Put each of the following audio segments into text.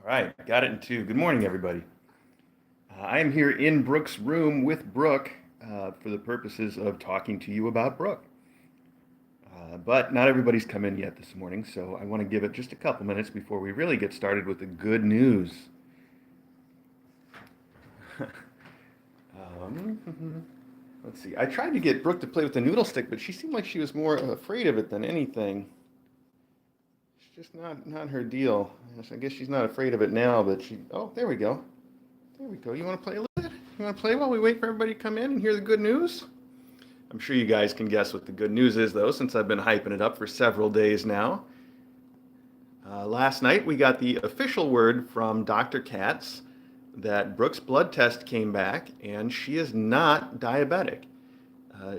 All right, got it in two. Good morning, everybody. I am here in Brooke's room with Brooke for the purposes of talking to you about Brooke. But not everybody's come in yet this morning, so I want to give it just a couple minutes before we really get started with the good news. Let's see. I tried to get Brooke to play with the noodle stick, but she seemed like she was more afraid of it than anything. It's just not her deal. I guess she's not afraid of it now, but she. Oh, there we go. There we go. You want to play a little bit? You want to play while we wait for everybody to come in and hear the good news? I'm sure you guys can guess what the good news is, though, since I've been hyping it up for several days now. Last night, we got the official word from Dr. Katz that Brooke's blood test came back and she is not diabetic.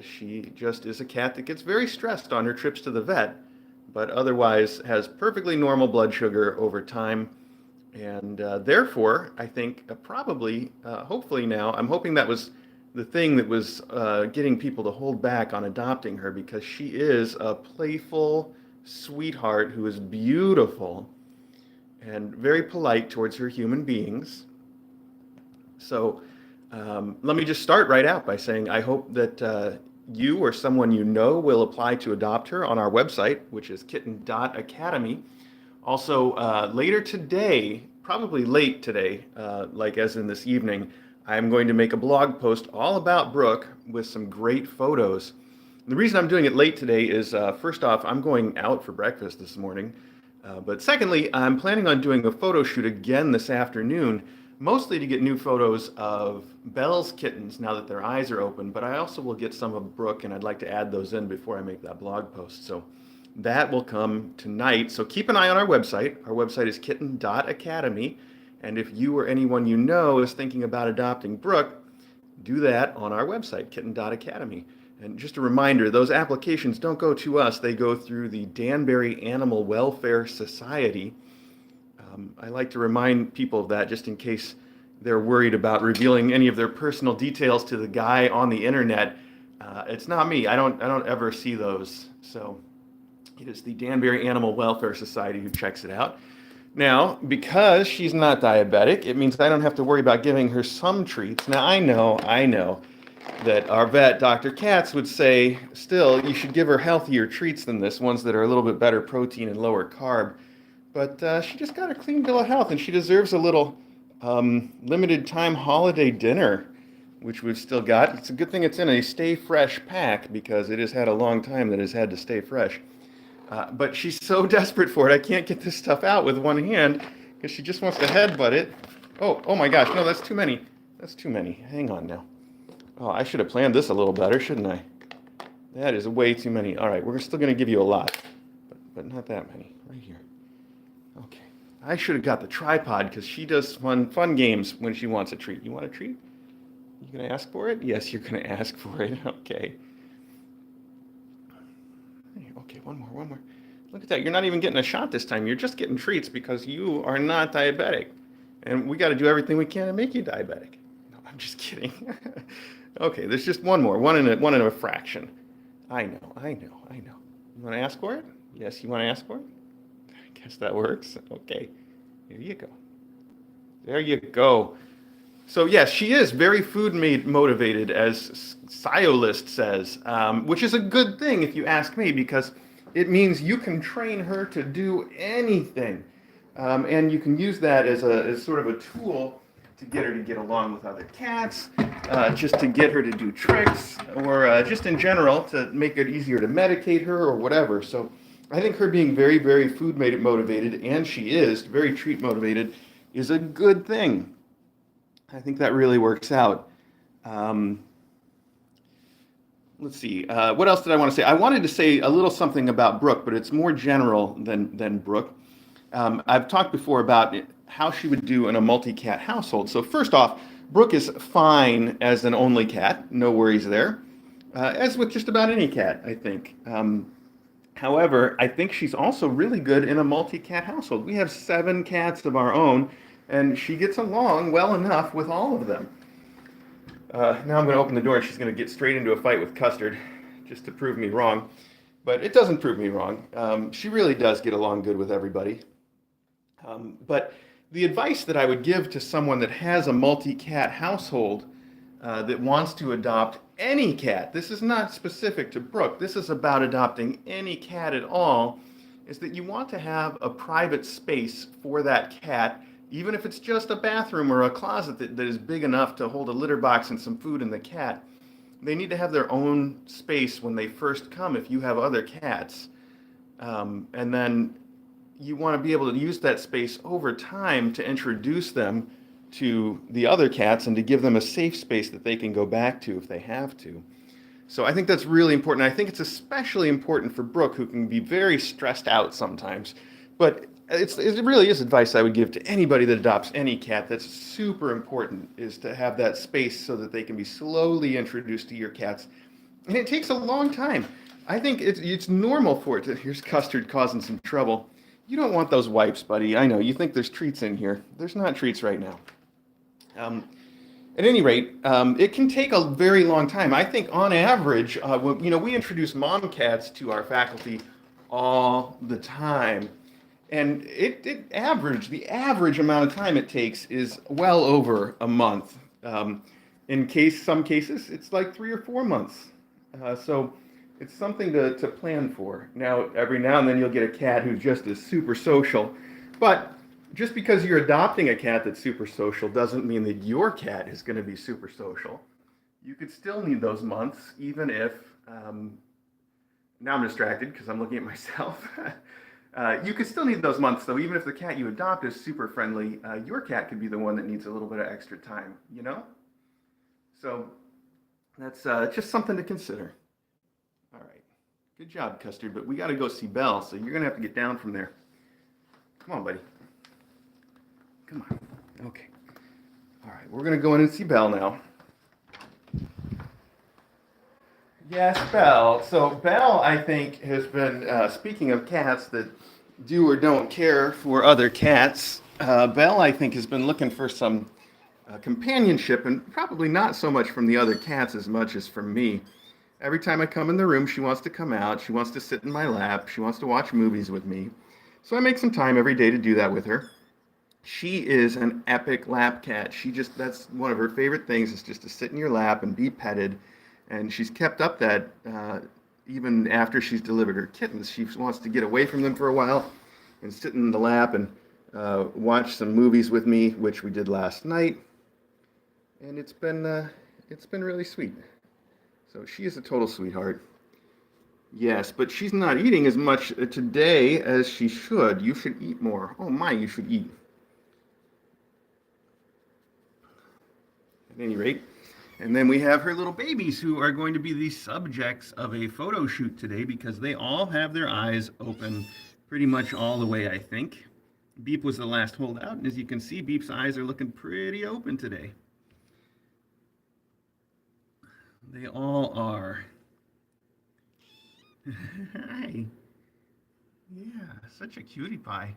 She just is a cat that gets very stressed on her trips to the vet, but otherwise has perfectly normal blood sugar over time. And therefore, I think hopefully now, I'm hoping that was the thing that was getting people to hold back on adopting her, because she is a playful sweetheart who is beautiful and very polite towards her human beings. So let me just start right out by saying I hope that you or someone you know will apply to adopt her on our website, which is kitten.academy. Also, later today, probably late today, like as in this evening, I'm going to make a blog post all about Brooke with some great photos. The reason I'm doing it late today is, first off, I'm going out for breakfast this morning. But secondly, I'm planning on doing a photo shoot again this afternoon, mostly to get new photos of Belle's kittens now that their eyes are open, but I also will get some of Brooke, and I'd like to add those in before I make that blog post. So that will come tonight. So keep an eye on our website. Our website is kitten.academy. And if you or anyone you know is thinking about adopting Brooke, do that on our website, kitten.academy. And just a reminder, those applications don't go to us. They go through the Danbury Animal Welfare Society. I like to remind people of that just in case they're worried about revealing any of their personal details to the guy on the internet. It's not me. I don't ever see those. So it is the Danbury Animal Welfare Society who checks it out. Now, because she's not diabetic, it means I don't have to worry about giving her some treats. Now, I know that our vet, Dr. Katz, would say, still, you should give her healthier treats than this, ones that are a little bit better protein and lower carb. But she just got a clean bill of health, and she deserves a little limited time holiday dinner, which we've still got. It's a good thing it's in a Stay Fresh pack, because it has had a long time that it's had to stay fresh. But she's so desperate for it, I can't get this stuff out with one hand because she just wants to headbutt it. Oh my gosh, no, that's too many. That's too many. Hang on now. Oh, I should have planned this a little better, shouldn't I? That is way too many. All right, we're still going to give you a lot, but not that many. Right here. Okay. I should have got the tripod because she does fun games when she wants a treat. You want a treat? You going to ask for it? Yes, you're going to ask for it. Okay. Okay, one more. Look at that. You're not even getting a shot this time. You're just getting treats because you are not diabetic. And we got to do everything we can to make you diabetic. No, I'm just kidding. Okay, there's just one more. One in a fraction. I know. You want to ask for it? Yes, you want to ask for it? I guess that works. Okay. Here you go. There you go. So yes, she is very food motivated, as Sciolist says, which is a good thing if you ask me, because it means you can train her to do anything, and you can use that as sort of a tool to get her to get along with other cats, just to get her to do tricks, or just in general to make it easier to medicate her or whatever. So I think her being very, very food motivated, and she is very treat motivated, is a good thing. I think that really works out. Let's see. What else did I want to say? I wanted to say a little something about Brooke, but it's more general than Brooke. I've talked before about how she would do in a multi-cat household. So first off, Brooke is fine as an only cat. No worries there. As with just about any cat, I think. However, I think she's also really good in a multi-cat household. We have 7 cats of our own, and she gets along well enough with all of them. Now I'm going to open the door and she's going to get straight into a fight with Custard just to prove me wrong. But it doesn't prove me wrong. She really does get along good with everybody. But the advice that I would give to someone that has a multi-cat household that wants to adopt any cat, this is not specific to Brooke, this is about adopting any cat at all, is that you want to have a private space for that cat, even if it's just a bathroom or a closet that is big enough to hold a litter box and some food in the cat. They need to have their own space when they first come if you have other cats. And then you want to be able to use that space over time to introduce them to the other cats and to give them a safe space that they can go back to if they have to. So I think that's really important. I think it's especially important for Brooke, who can be very stressed out sometimes. But it really is advice I would give to anybody that adopts any cat. That's super important, is to have that space so that they can be slowly introduced to your cats. And it takes a long time. I think it's normal for it to, here's Custard causing some trouble. You don't want those wipes, buddy. I know, you think there's treats in here. There's not treats right now. At any rate, it can take a very long time. I think on average, we introduce mom cats to our faculty all the time. And the average amount of time it takes is well over a month. Some cases, it's like 3 or 4 months. So it's something to plan for. Now, every now and then you'll get a cat who's just as super social. But just because you're adopting a cat that's super social doesn't mean that your cat is going to be super social. You could still need those months, even if, now I'm distracted because I'm looking at myself. You could still need those months, though, even if the cat you adopt is super friendly. Your cat could be the one that needs a little bit of extra time, you know? So that's just something to consider. All right. Good job, Custard, but we got to go see Belle, so you're going to have to get down from there. Come on, buddy. Come on. Okay. All right, we're going to go in and see Belle now. Yes, Belle. So Belle, I think, has been, speaking of cats that do or don't care for other cats, Belle, I think, has been looking for some companionship, and probably not so much from the other cats as much as from me. Every time I come in the room, she wants to come out. She wants to sit in my lap. She wants to watch movies with me. So I make some time every day to do that with her. She is an epic lap cat. That's one of her favorite things, is just to sit in your lap and be petted. And she's kept up that even after she's delivered her kittens. She wants to get away from them for a while and sit in the lap and watch some movies with me, which we did last night. And it's been really sweet. So she is a total sweetheart. Yes, but she's not eating as much today as she should. You should eat more. Oh my, you should eat. At any rate, and then we have her little babies, who are going to be the subjects of a photo shoot today, because they all have their eyes open pretty much all the way, I think. Beep was the last holdout, and as you can see, Beep's eyes are looking pretty open today. They all are. Hi. Yeah, such a cutie pie.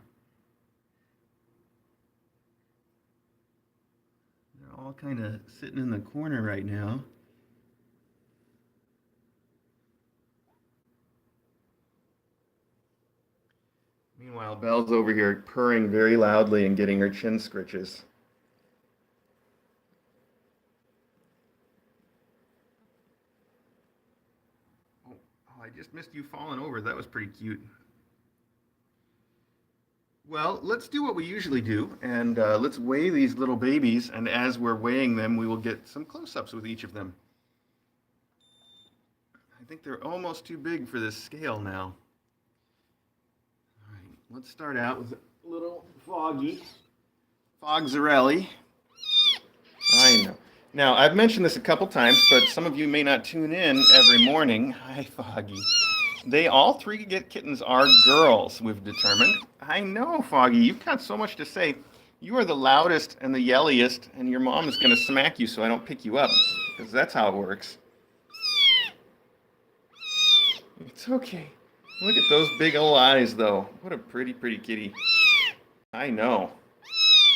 They're all kind of sitting in the corner right now. Meanwhile, Belle's over here purring very loudly and getting her chin scritches. Oh, I just missed you falling over. That was pretty cute. Well, let's do what we usually do, and let's weigh these little babies, and as we're weighing them, we will get some close-ups with each of them. I think they're almost too big for this scale now. All right, let's start out with little Foggy. Fogzarelli. I know. Now, I've mentioned this a couple times, but some of you may not tune in every morning. Hi, Foggy. All three kittens are girls, we've determined. I know, Foggy, you've got so much to say. You are the loudest and the yelliest, and your mom is going to smack you so I don't pick you up, because that's how it works. It's okay. Look at those big old eyes, though. What a pretty, pretty kitty. I know.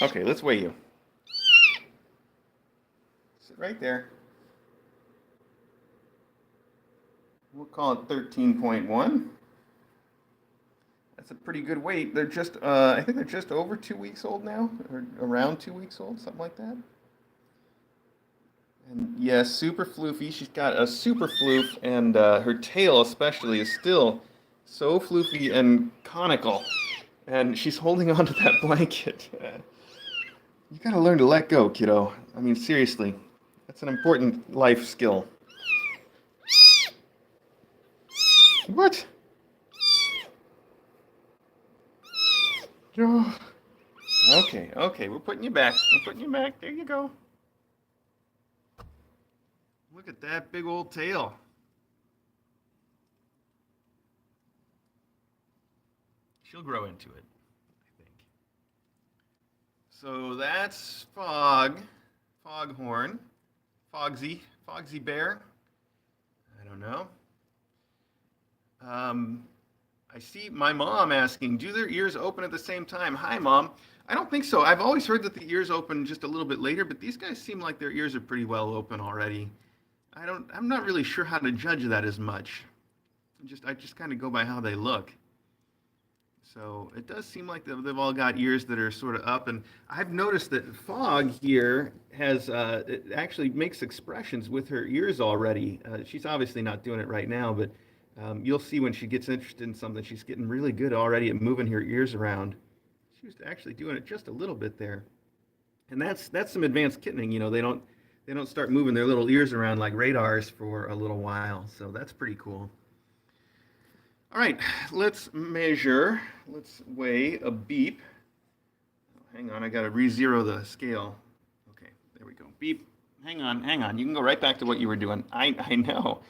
Okay, let's weigh you. Sit right there. We'll call it 13.1. That's a pretty good weight. They're just, I think they're just over 2 weeks old now, or around 2 weeks old, something like that. And yes, super floofy. She's got a super floof, and her tail especially is still so floofy and conical. And she's holding onto that blanket. You gotta learn to let go, kiddo. I mean, seriously, that's an important life skill. What? Oh. Okay, okay, we're putting you back. We're putting you back. There you go. Look at that big old tail. She'll grow into it, I think. So that's Foghorn, Fogsy Bear. I don't know. Um, I see my mom asking, do their ears open at the same time? Hi, Mom. I don't think so. I've always heard that the ears open just a little bit later, but these guys seem like their ears are pretty well open already. I'm not really sure how to judge that as much. I just kind of go by how they look. So it does seem like they've all got ears that are sort of up, and I've noticed that Fog here has it actually makes expressions with her ears already. She's obviously not doing it right now, but you'll see when she gets interested in something, she's getting really good already at moving her ears around. She was actually doing it just a little bit there, and that's some advanced kittening. You know, they don't start moving their little ears around like radars for a little while, so that's pretty cool. All right, let's measure. Let's weigh a Beep. Oh, hang on, I got to re-zero the scale. Okay, there we go. Beep. Hang on, hang on. You can go right back to what you were doing. I know.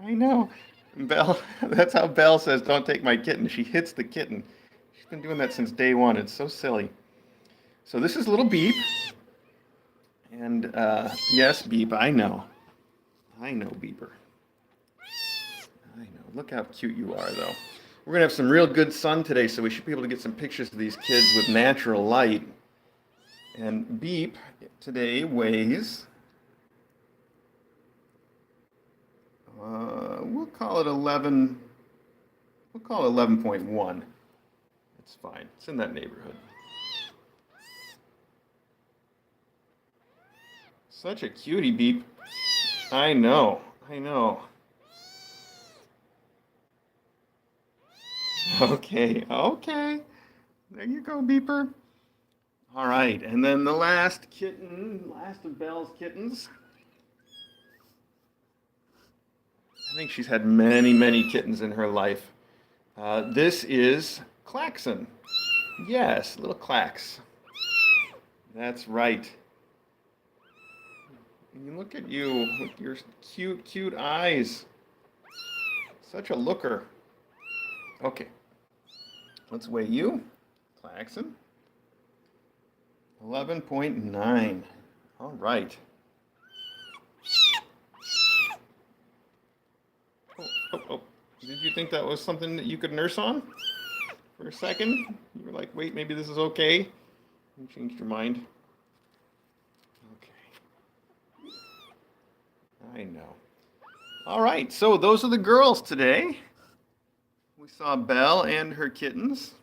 I know. Belle, that's how Belle says, don't take my kitten. She hits the kitten. She's been doing that since day one. It's so silly. So this is little Beep. And yes, Beep, I know. I know, Beeper. I know. Look how cute you are, though. We're going to have some real good sun today, so we should be able to get some pictures of these kids with natural light. And Beep today weighs, we'll call it 11, we'll call it 11.1. It's fine. It's in that neighborhood. Such a cutie, Beep. I know. I know. Okay, okay. There you go, Beeper. All right, and then the last kitten, last of Belle's kittens. I think she's had many, many kittens in her life. This is Klaxon. Yes, little Klax. That's right. And look at you with your cute, cute eyes. Such a looker. Okay, let's weigh you, Klaxon. 11.9. All right. Oh. Did you think that was something that you could nurse on for a second? You were like, wait, maybe this is okay. You changed your mind. Okay. I know. All right, so those are the girls today. We saw Belle and her kittens.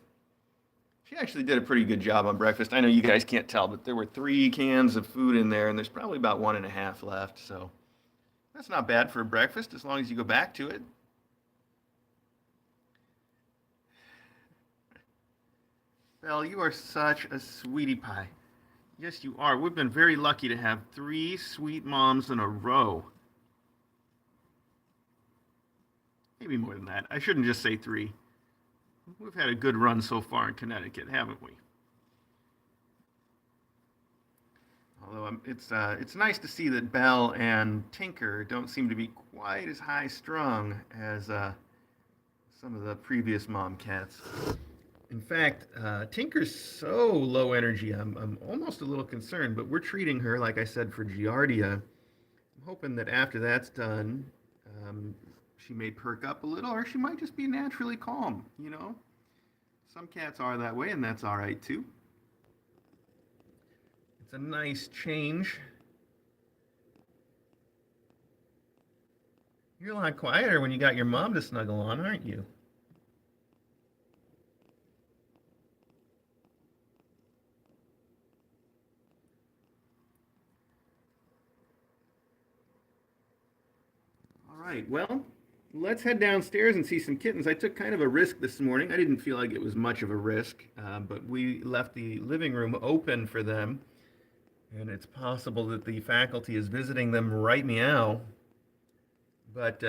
She actually did a pretty good job on breakfast. I know you guys can't tell, but there were 3 cans of food in there, and there's probably about 1.5 left. So that's not bad for a breakfast as long as you go back to it. Belle, you are such a sweetie pie. Yes, you are. We've been very lucky to have 3 sweet moms in a row. Maybe more than that. I shouldn't just say 3. We've had a good run so far in Connecticut, haven't we? Although it's nice to see that Belle and Tinker don't seem to be quite as high strung as some of the previous mom cats. In fact, Tinker's so low energy, I'm almost a little concerned, but we're treating her, like I said, for Giardia. I'm hoping that after that's done, she may perk up a little, or she might just be naturally calm, you know? Some cats are that way, and that's all right, too. It's a nice change. You're a lot quieter when you got your mom to snuggle on, aren't you? right, well, let's head downstairs and see some kittens. I took kind of a risk this morning. I didn't feel like it was much of a risk, but we left the living room open for them, and it's possible that the faculty is visiting them right meow. But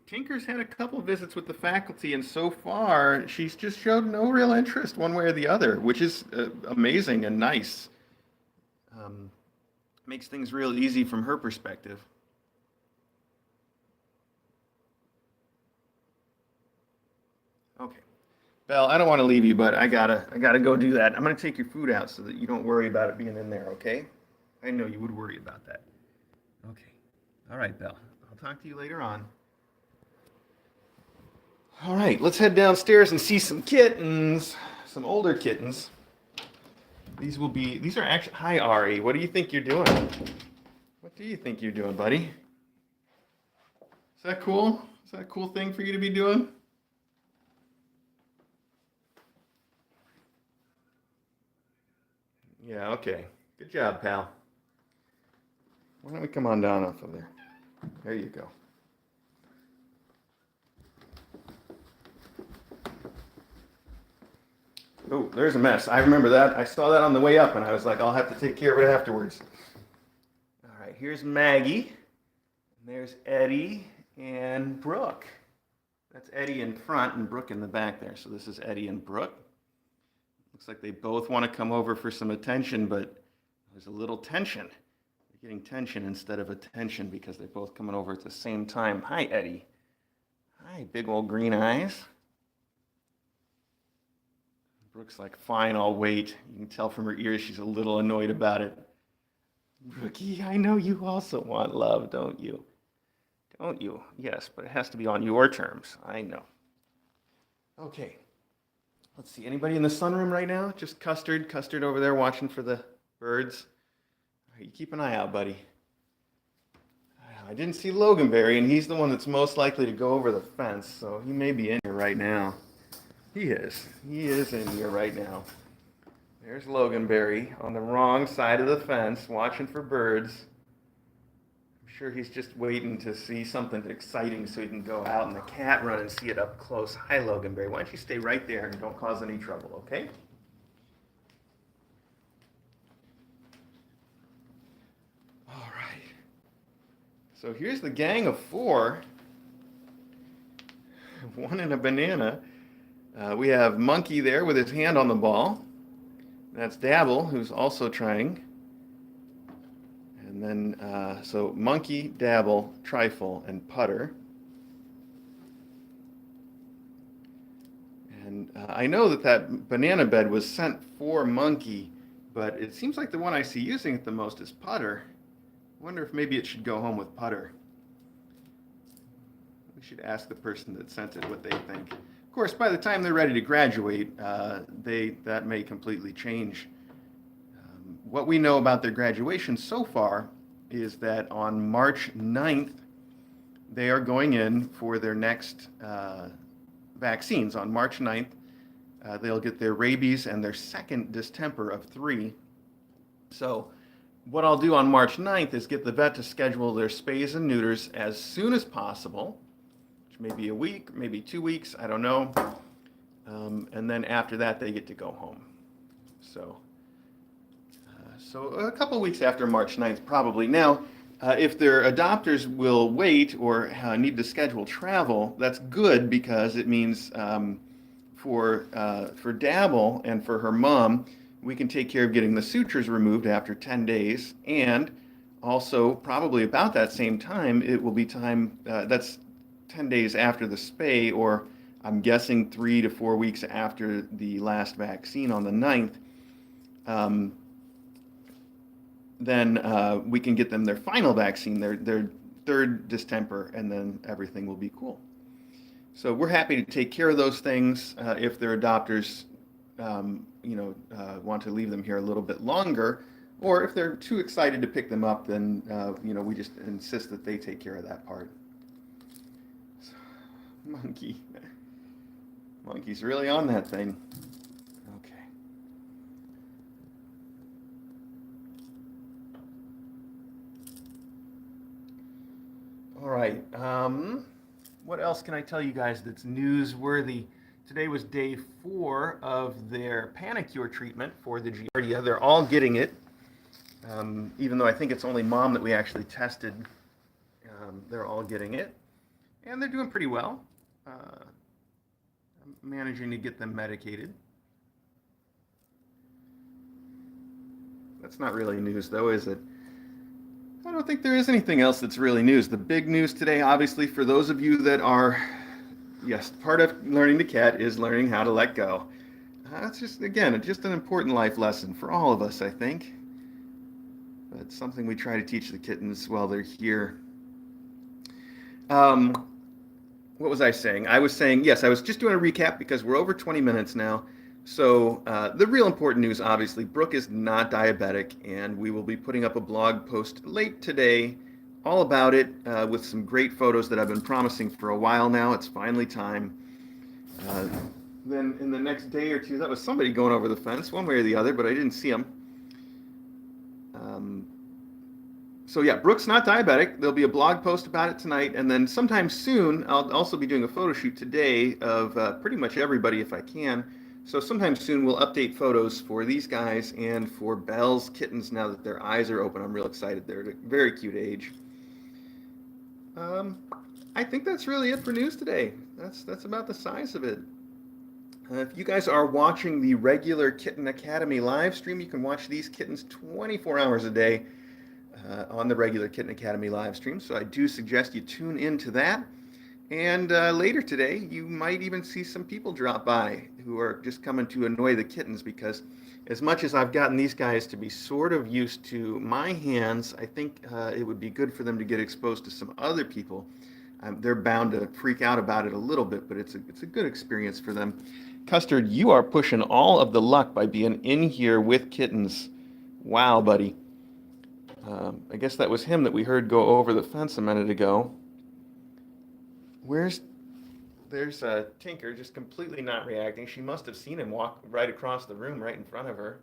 Tinker's had a couple visits with the faculty, and so far she's just showed no real interest one way or the other, which is amazing and nice. Um, Makes things real easy from her perspective. Okay. Belle, I don't want to leave you, but I gotta go do that. I'm gonna take your food out so that you don't worry about it being in there, okay? I know you would worry about that. Okay. All right, Belle. I'll talk to you later on. All right, let's head downstairs and see some kittens, some older kittens. These are actually, hi Ari, what do you think you're doing? What do you think you're doing, buddy? Is that cool? Is that a cool thing for you to be doing? Yeah, okay. Good job, pal. Why don't we come on down off of there? There you go. Oh, there's a mess. I remember that. I saw that on the way up, and I was like, I'll have to take care of it afterwards. All right, here's Maggie. There's Eddie and Brooke. That's Eddie in front and Brooke in the back there. So this is Eddie and Brooke. Looks like they both want to come over for some attention, but there's a little tension. They're getting tension instead of attention because they're both coming over at the same time. Hi, Eddie. Hi, big old green eyes. Brooke's like, fine, I'll wait. You can tell from her ears she's a little annoyed about it. Brookie, I know you also want love, don't you? Don't you? Yes, but it has to be on your terms. I know. Okay. Let's see. Anybody in the sunroom right now? Just Custard. Custard over there watching for the birds. All right, you keep an eye out, buddy. I didn't see Loganberry, and he's the one that's most likely to go over the fence, so he may be in here right now. He is. He is in here right now. There's Loganberry on the wrong side of the fence, watching for birds. I'm sure he's just waiting to see something exciting so he can go out and the cat run and see it up close. Hi, Loganberry. Why don't you stay right there and don't cause any trouble, okay? All right. So here's the gang of four. One in a banana. We have Monkey there with his hand on the ball. That's Dabble, who's also trying. And then, so Monkey, Dabble, Trifle, and Putter. And I know that that banana bed was sent for Monkey, but it seems like the one I see using it the most is Putter. I wonder if maybe it should go home with Putter. We should ask the person that sent it what they think. Of course, by the time they're ready to graduate, that may completely change. What we know about their graduation so far is that on March 9th, they are going in for their next vaccines. On March 9th, they'll get their rabies and their second distemper of 3. So what I'll do on March 9th is get the vet to schedule their spays and neuters as soon as possible, which may be a week, maybe 2 weeks, I don't know. And then after that, they get to go home. So a couple weeks after March 9th, probably. Now, if their adopters will wait or need to schedule travel, that's good because it means for Dabble and for her mom, we can take care of getting the sutures removed after 10 days. And also, probably about that same time, it will be time, that's 10 days after the spay, or I'm guessing 3 to 4 weeks after the last vaccine on the 9th. Then we can get them their final vaccine, their third distemper, and then everything will be cool. So we're happy to take care of those things if their adopters, want to leave them here a little bit longer, or if they're too excited to pick them up, then we just insist that they take care of that part. So, Monkey's really on that thing. All right. What else can I tell you guys that's newsworthy? Today was day 4 of their panicure treatment for the Giardia. They're all getting it, even though I think it's only mom that we actually tested. They're all getting it, and they're doing pretty well. I'm managing to get them medicated. That's not really news, though, is it? I don't think there is anything else that's really news. The big news today, obviously, for those of you that are, yes, part of learning to cat is learning how to let go. That's just, again, just an important life lesson for all of us, I think. But it's something we try to teach the kittens while they're here. Um, what was I saying? I was saying, yes, I was just doing a recap because we're over 20 minutes now. So the real important news, obviously, Brooke is not diabetic, and we will be putting up a blog post late today all about it with some great photos that I've been promising for a while now. It's finally time. Then in the next day or two, that was somebody going over the fence, one way or the other, but I didn't see them. So yeah, Brooke's not diabetic. There'll be a blog post about it tonight, and then sometime soon, I'll also be doing a photo shoot today of pretty much everybody if I can. So sometime soon, we'll update photos for these guys and for Belle's kittens now that their eyes are open. I'm real excited. They're at a very cute age. I think that's really it for news today. That's about the size of it. If you guys are watching the regular Kitten Academy live stream, you can watch these kittens 24 hours a day on the regular Kitten Academy live stream. So I do suggest you tune into that. And later today, you might even see some people drop by who are just coming to annoy the kittens, because as much as I've gotten these guys to be sort of used to my hands, I think it would be good for them to get exposed to some other people. They're bound to freak out about it a little bit, but it's a good experience for them. Custard, you are pushing all of the luck by being in here with kittens. Wow, buddy. I guess that was him that we heard go over the fence a minute ago. There's Tinker just completely not reacting. She must have seen him walk right across the room right in front of her.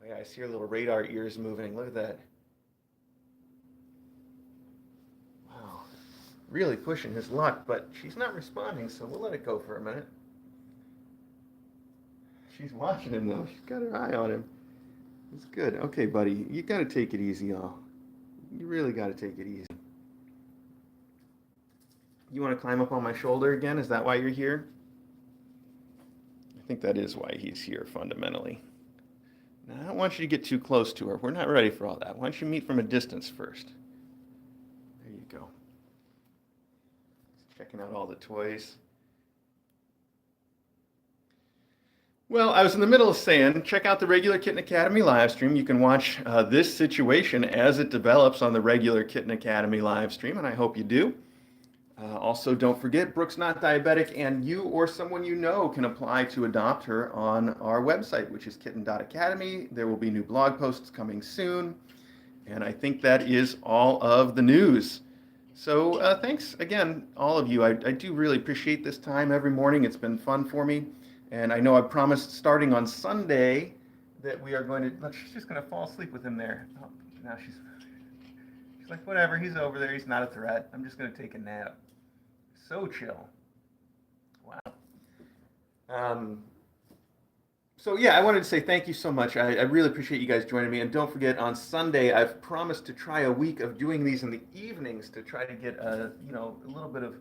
Oh yeah, I see her little radar ears moving. Look at that. Wow. Really pushing his luck, but she's not responding, so we'll let it go for a minute. She's watching him though. She's got her eye on him. It's good. Okay, buddy, you gotta take it easy, y'all. You really gotta take it easy. You want to climb up on my shoulder again? Is that why you're here? I think that is why he's here, fundamentally. Now, I don't want you to get too close to her. We're not ready for all that. Why don't you meet from a distance first? There you go. Checking out all the toys. Well, I was in the middle of saying, check out the regular Kitten Academy live stream. You can watch this situation as it develops on the regular Kitten Academy live stream, and I hope you do. Also, don't forget, Brooke's not diabetic, and you or someone you know can apply to adopt her on our website, which is kitten.academy. There will be new blog posts coming soon, and I think that is all of the news. So thanks again, all of you. I do really appreciate this time every morning. It's been fun for me, and I know I promised starting on Sunday that we are going to, look, she's just going to fall asleep with him there. Oh, now she's like, whatever, he's over there, he's not a threat. I'm just going to take a nap. So chill. Wow. So yeah, I wanted to say thank you so much. I really appreciate you guys joining me. And don't forget, on Sunday, I've promised to try a week of doing these in the evenings to try to get a little bit of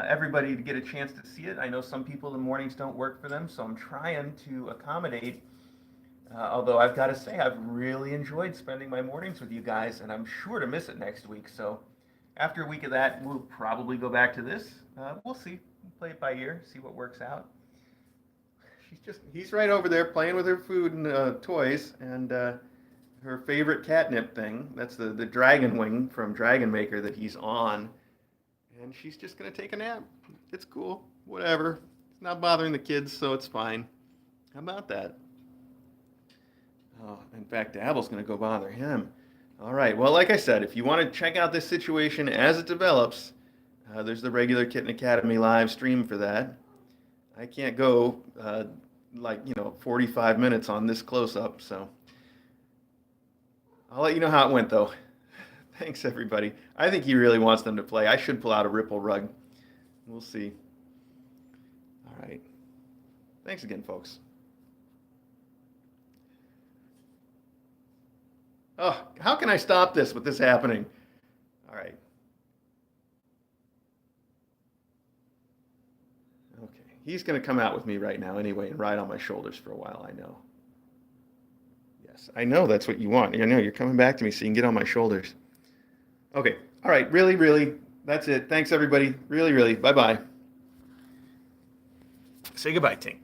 everybody to get a chance to see it. I know some people, the mornings don't work for them, so I'm trying to accommodate. Although I've got to say, I've really enjoyed spending my mornings with you guys, and I'm sure to miss it next week. So after a week of that, we'll probably go back to this. We'll see. We'll play it by ear, see what works out. He's right over there playing with her food and toys, and her favorite catnip thing. That's the dragon wing from Dragon Maker that he's on. And she's just going to take a nap. It's cool. Whatever. It's not bothering the kids, so it's fine. How about that? Oh, in fact, Dabble's going to go bother him. All right. Well, like I said, if you want to check out this situation as it develops, there's the regular Kitten Academy live stream for that. I can't go 45 minutes on this close-up, so I'll let you know how it went, though. Thanks, everybody. I think he really wants them to play. I should pull out a ripple rug. We'll see. All right. Thanks again, folks. Oh, how can I stop this with this happening? All right. Okay. He's going to come out with me right now anyway and ride on my shoulders for a while, I know. Yes, I know that's what you want. I know you're coming back to me so you can get on my shoulders. Okay. All right. Really, really. That's it. Thanks, everybody. Really, really. Bye-bye. Say goodbye, Tink.